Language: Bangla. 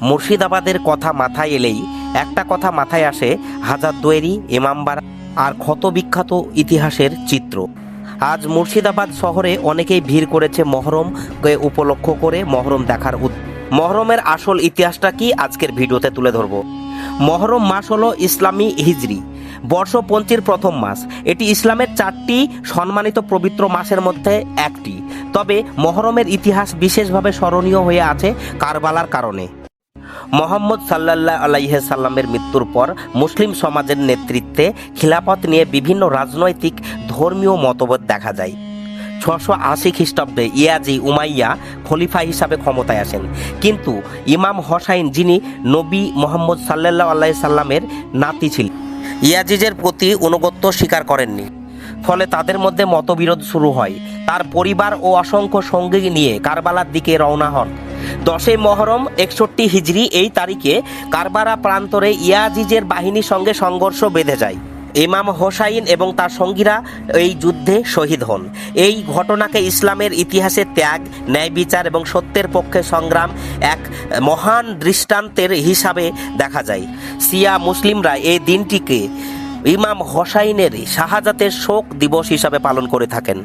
মুর্শিদাবাদের কথা মাথায় এলেই একটা কথা মাথায় আসে, হাজারদুয়ারি, ইমামবাড়া আর ক্ষতবিখ্যাত ইতিহাসের চিত্র। আজ মুর্শিদাবাদ শহরে অনেকেই ভিড় করেছে মহরমকে উপলক্ষ করে মহরম দেখার। মহরমের আসল ইতিহাসটা কি আজকের ভিডিওতে তুলে ধরব। মহরম মাস হলো ইসলামী হিজরি বর্ষপঞ্জির প্রথম মাস। এটি ইসলামের 4টি সম্মানিত পবিত্র মাসের মধ্যে একটি। তবে মহরমের ইতিহাস বিশেষভাবে স্মরণীয় হয়ে আছে কারবালার কারণে। মোহাম্মদ সাল্লাল্লাহু আলাইহি সাল্লামের মৃত্যুর পর মুসলিম সমাজের নেতৃত্বে খিলাফত নিয়ে বিভিন্ন রাজনৈতিক ধর্মীয় মতভেদ দেখা যায়। 680 খ্রিস্টাব্দে ইয়াজি উমাইয়া খলিফা হিসাবে ক্ষমতায় আসেন, কিন্তু ইমাম হোসাইন, যিনি নবী মোহাম্মদ সাল্লাল্লাহু আলাইহি সাল্লামের নাতি ছিলেন, ইয়াজিজের প্রতি আনুগত্য স্বীকার করেননি। ফলে তাদের মধ্যে মতবিরোধ শুরু হয়। তার পরিবার ও অসংখ্য সঙ্গী নিয়ে কারবালার দিকে রওনা হন। 10 মহরম 61 হিজরি এই তারিখে কারবালা প্রান্তরে ইয়াজিজের বাহিনীর সঙ্গে সংঘর্ষ বেঁধে যায়। ইমাম হোসাইন এবং তার সঙ্গীরা এই যুদ্ধে শহীদ হন। এই ঘটনাকে ইসলামের ইতিহাসে ত্যাগ, ন্যায় বিচার এবং সত্যের পক্ষে সংগ্রাম এক মহান দৃষ্টান্তের হিসাবে দেখা যায়। শিয়া মুসলিমরা এই দিনটিকে ইমাম হোসাইনের শাহাদাতের শোক দিবস হিসাবে পালন করে থাকেন।